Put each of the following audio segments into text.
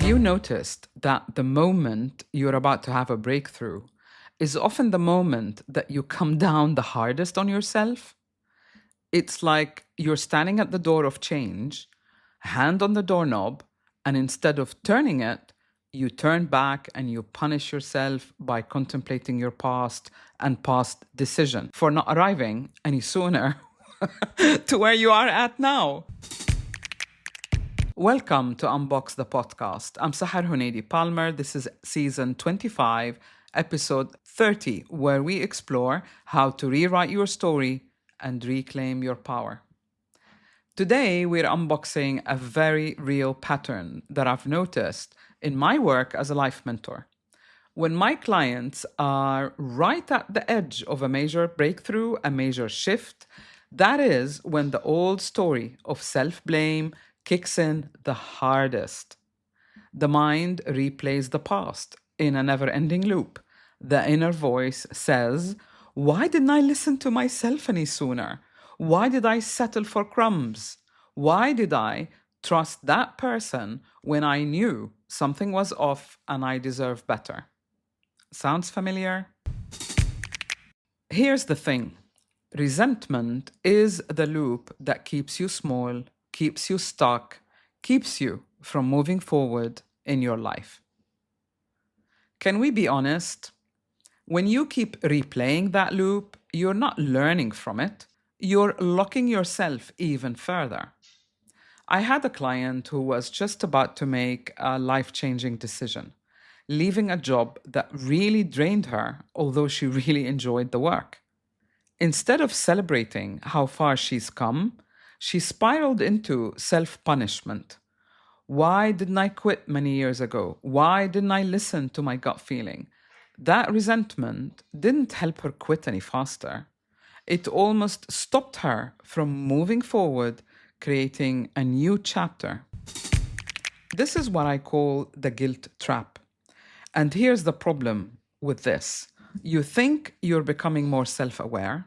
you noticed that the moment you're about to have a breakthrough is often the moment that you come down the hardest on yourself? It's like you're standing at the door of change, hand on the doorknob, and instead of turning it, you turn back and you punish yourself by contemplating your past and past decision for not arriving any sooner to where you are at now. Welcome to Unbox the Podcast. I'm Sahar Huneidi Palmer. This is season 25, episode 30, where we explore how to rewrite your story and reclaim your power. Today, we're unboxing a very real pattern that I've noticed in my work as a life mentor. When my clients are right at the edge of a major breakthrough, a major shift, that is when the old story of self-blame kicks in the hardest. The mind replays the past in a never-ending loop. The inner voice says, "Why didn't I listen to myself any sooner? Why did I settle for crumbs? Why did I trust that person when I knew something was off and I deserve better?" Sounds familiar? Here's the thing. Resentment is the loop that keeps you small, keeps you stuck, keeps you from moving forward in your life. Can we be honest? When you keep replaying that loop, you're not learning from it. You're locking yourself even further. I had a client who was just about to make a life-changing decision, leaving a job that really drained her, although she really enjoyed the work. Instead of celebrating how far she's come, she spiraled into self-punishment. Why didn't I quit many years ago? Why didn't I listen to my gut feeling? That resentment didn't help her quit any faster. It almost stopped her from moving forward, creating a new chapter. This is what I call the guilt trap. And here's the problem with this. You think you're becoming more self-aware.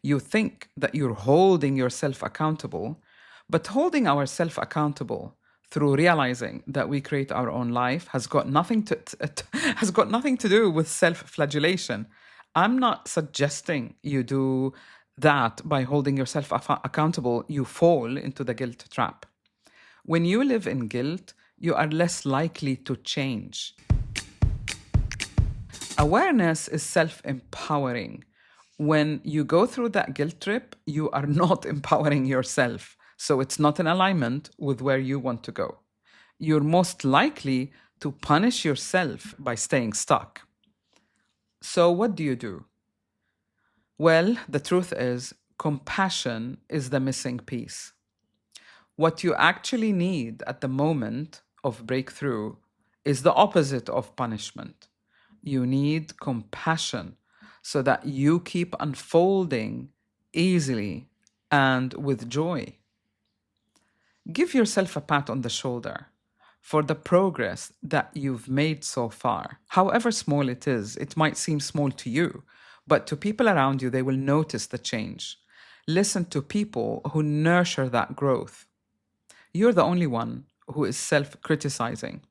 You think that you're holding yourself accountable, but holding ourselves accountable through realizing that we create our own life has got nothing to do with self-flagellation. I'm not suggesting you do that by holding yourself accountable. You fall into the guilt trap. When you live in guilt, you are less likely to change. Awareness is self-empowering. When you go through that guilt trip, you are not empowering yourself. So it's not in alignment with where you want to go. You're most likely to punish yourself by staying stuck. So what do? Well, the truth is, compassion is the missing piece. What you actually need at the moment of breakthrough is the opposite of punishment. You need compassion so that you keep unfolding easily and with joy. Give yourself a pat on the shoulder for the progress that you've made so far. However small it is, it might seem small to you, but to people around you, they will notice the change. Listen to people who nurture that growth. You're the only one who is self-criticizing.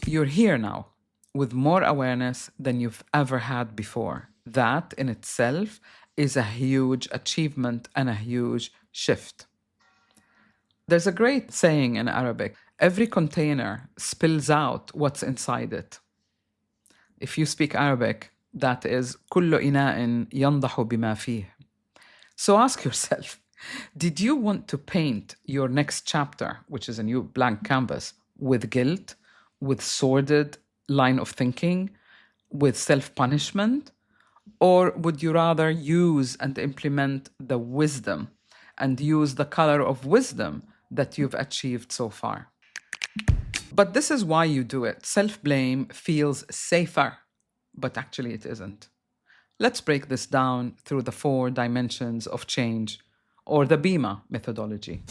You're here now with more awareness than you've ever had before. That in itself is a huge achievement and a huge shift. There's a great saying in Arabic, every container spills out what's inside it. If you speak Arabic, that is كل إناء ينضح بما فيه. So ask yourself, did you want to paint your next chapter, which is a new blank canvas, with guilt, with sordid line of thinking, with self-punishment? Or would you rather use and implement the wisdom and use the color of wisdom that you've achieved so far? But this is why you do it. Self-blame feels safer, but actually it isn't. Let's break this down through the 4 dimensions of change, or the BIMA methodology.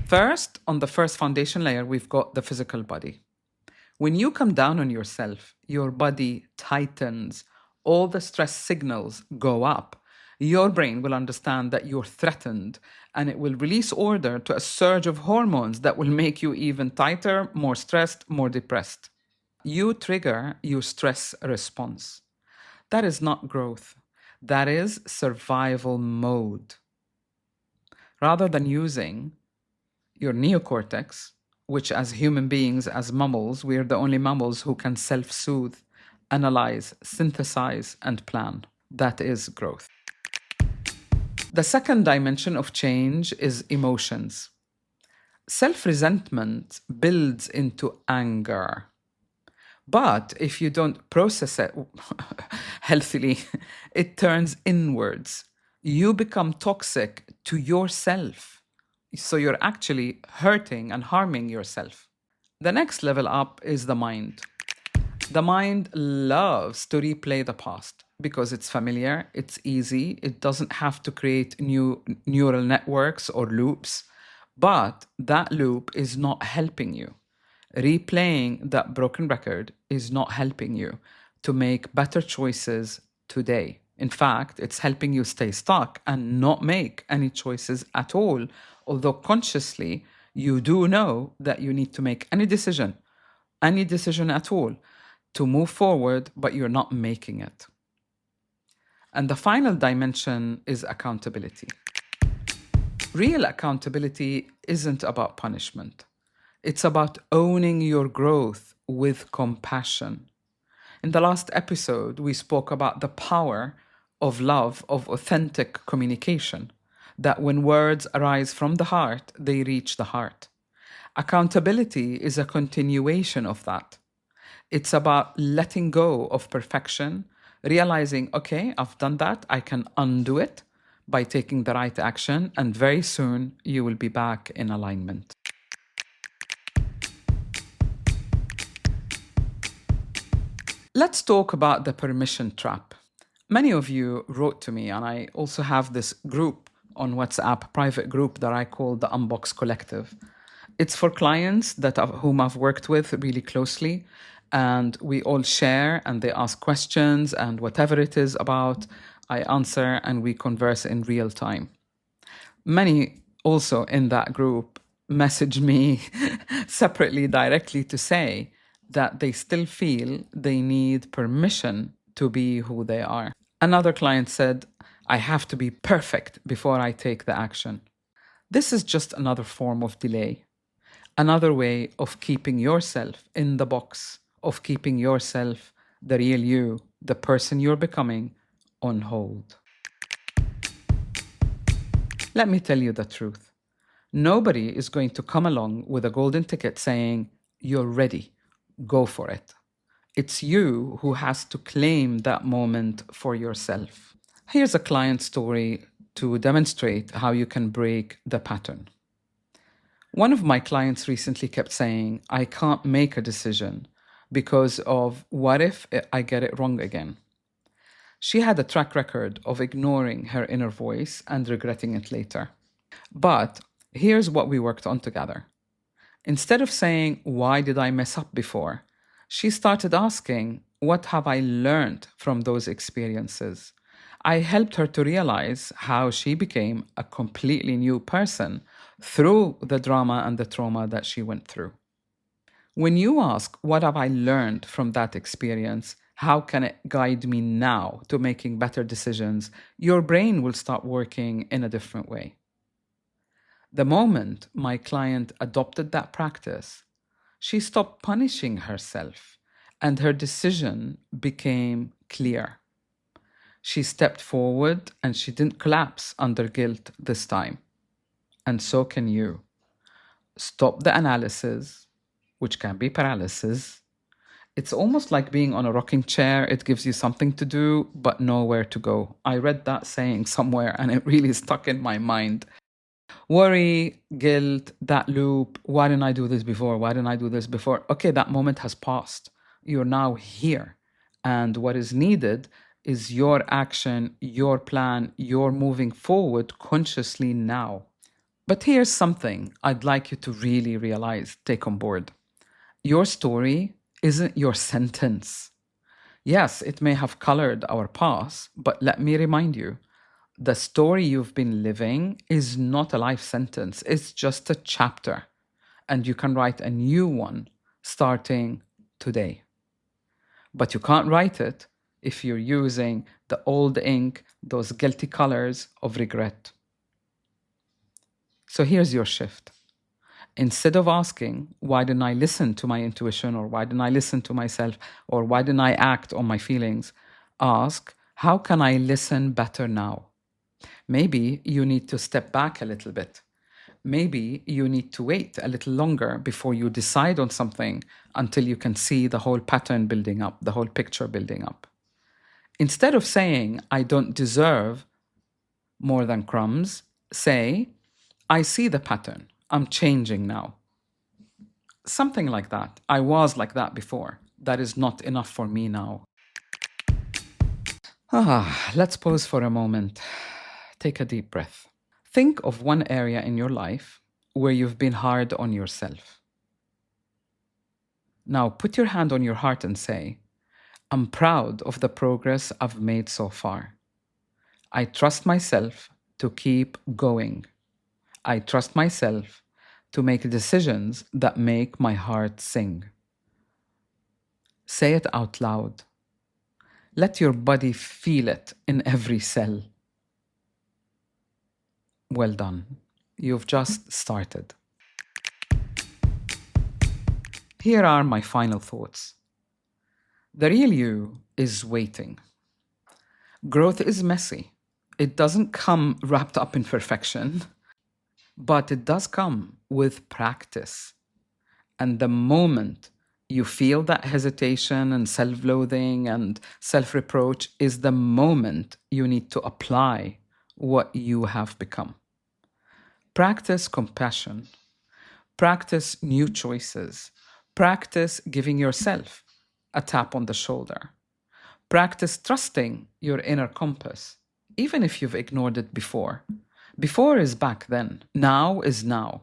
First, on the first foundation layer, we've got the physical body. When you come down on yourself, your body tightens, all the stress signals go up, Your brain will understand that you're threatened and it will release order to a surge of hormones that will make you even tighter, more stressed, more depressed. You trigger your stress response. That is not growth. That is survival mode. Rather than using your neocortex, which as human beings, as mammals, we are the only mammals who can self soothe, analyze, synthesize, and plan. That is growth. The second dimension of change is emotions. Self resentment builds into anger. But if you don't process it healthily, it turns inwards. You become toxic to yourself. So you're actually hurting and harming yourself. The next level up is the mind. The mind loves to replay the past because it's familiar, it's easy, it doesn't have to create new neural networks or loops. But that loop is not helping you. Replaying that broken record is not helping you to make better choices today. In fact, it's helping you stay stuck and not make any choices at all, although consciously you do know that you need to make any decision at all to move forward, but you're not making it. And the final dimension is accountability. Real accountability isn't about punishment. It's about owning your growth with compassion. In the last episode, we spoke about the power of love, of authentic communication, that when words arise from the heart, they reach the heart. Accountability is a continuation of that. It's about letting go of perfection, realizing, okay, I've done that, I can undo it by taking the right action, and very soon you will be back in alignment. Let's talk about the permission trap. Many of you wrote to me, and I also have this group on WhatsApp, private group that I call the Unbox Collective. It's for clients whom I've worked with really closely, and we all share and they ask questions, and whatever it is about, I answer and we converse in real time. Many also in that group message me separately, directly to say that they still feel they need permission to be who they are. Another client said, I have to be perfect before I take the action. This is just another form of delay, another way of keeping yourself in the box, of keeping yourself, the real you, the person you're becoming, on hold. Let me tell you the truth. Nobody is going to come along with a golden ticket saying, you're ready, go for it. It's you who has to claim that moment for yourself. Here's a client story to demonstrate how you can break the pattern. One of my clients recently kept saying, I can't make a decision because of what if I get it wrong again? She had a track record of ignoring her inner voice and regretting it later. But here's what we worked on together. Instead of saying, why did I mess up before? She started asking, what have I learned from those experiences? I helped her to realize how she became a completely new person through the drama and the trauma that she went through. When you ask, what have I learned from that experience? How can it guide me now to making better decisions? Your brain will start working in a different way. The moment my client adopted that practice, she stopped punishing herself and her decision became clear. She stepped forward and she didn't collapse under guilt this time. And so can you. Stop the analysis, which can be paralysis. It's almost like being on a rocking chair. It gives you something to do, but nowhere to go. I read that saying somewhere and it really stuck in my mind. Worry, guilt, that loop. Why didn't I do this before? Why didn't I do this before? Okay, that moment has passed. You're now here. And what is needed is your action, your plan, your moving forward consciously now. But here's something I'd like you to really realize, take on board. Your story isn't your sentence. Yes, it may have colored our past, but let me remind you, The story you've been living is not a life sentence, it's just a chapter. And you can write a new one starting today. But you can't write it if you're using the old ink, those guilty colors of regret. So here's your shift. Instead of asking, why didn't I listen to my intuition, or why didn't I listen to myself, or why didn't I act on my feelings, ask, how can I listen better now? Maybe you need to step back a little bit. Maybe you need to wait a little longer before you decide on something until you can see the whole pattern building up, the whole picture building up. Instead of saying, I don't deserve more than crumbs, say, I see the pattern. I'm changing now. Something like that. I was like that before. That is not enough for me now. Let's pause for a moment. Take a deep breath. Think of one area in your life where you've been hard on yourself. Now put your hand on your heart and say, I'm proud of the progress I've made so far. I trust myself to keep going. I trust myself to make decisions that make my heart sing. Say it out loud. Let your body feel it in every cell. Well done. You've just started. Here are my final thoughts. The real you is waiting. Growth is messy. It doesn't come wrapped up in perfection, but it does come with practice. And the moment you feel that hesitation and self-loathing and self-reproach is the moment you need to apply what you have become. Practice compassion. Practice new choices. Practice giving yourself a tap on the shoulder. Practice trusting your inner compass, even if you've ignored it before. Before is back then. Now is now.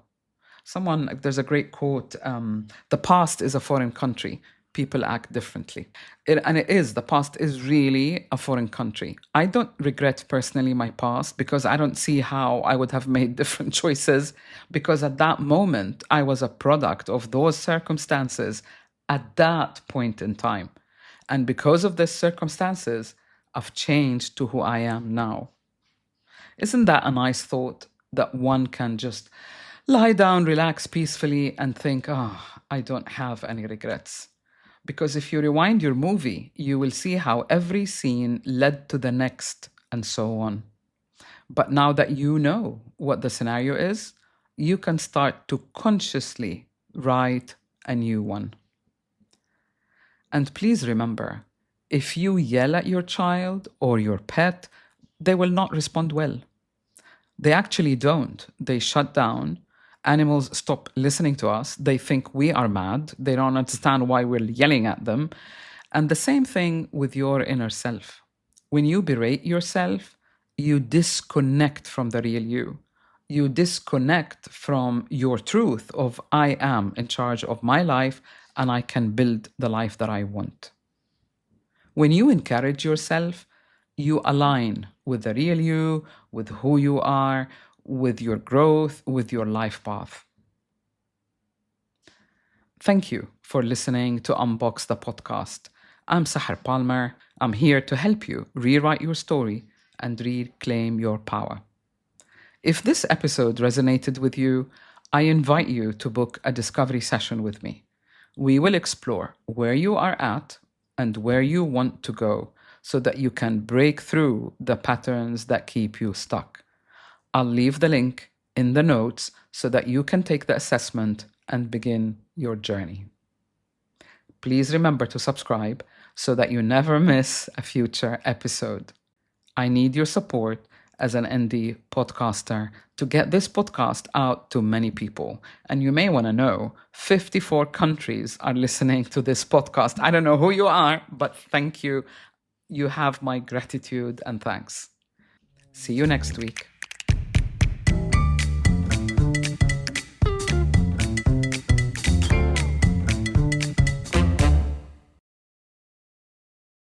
There's a great quote, the past is a foreign country. People act differently. The past is really a foreign country. I don't regret personally my past because I don't see how I would have made different choices, because at that moment, I was a product of those circumstances at that point in time. And because of these circumstances, I've changed to who I am now. Isn't that a nice thought, that one can just lie down, relax peacefully, and think, I don't have any regrets? Because if you rewind your movie, you will see how every scene led to the next and so on. But now that you know what the scenario is, you can start to consciously write a new one. And please remember, if you yell at your child or your pet, they will not respond well. They actually don't. They shut down. Animals stop listening to us. They think we are mad. They don't understand why we're yelling at them. And the same thing with your inner self. When you berate yourself, you disconnect from the real you. You disconnect from your truth of I am in charge of my life and I can build the life that I want. When you encourage yourself, you align with the real you, with who you are, with your growth, with your life path. Thank you for listening to Unbox the podcast. I'm Sahar Palmer. I'm here to help you rewrite your story and reclaim your power. If this episode resonated with you, I invite you to book a discovery session with me. We will explore where you are at and where you want to go so that you can break through the patterns that keep you stuck. I'll leave the link in the notes so that you can take the assessment and begin your journey. Please remember to subscribe so that you never miss a future episode. I need your support as an indie podcaster to get this podcast out to many people. And you may want to know, 54 countries are listening to this podcast. I don't know who you are, but thank you. You have my gratitude and thanks. See you next week.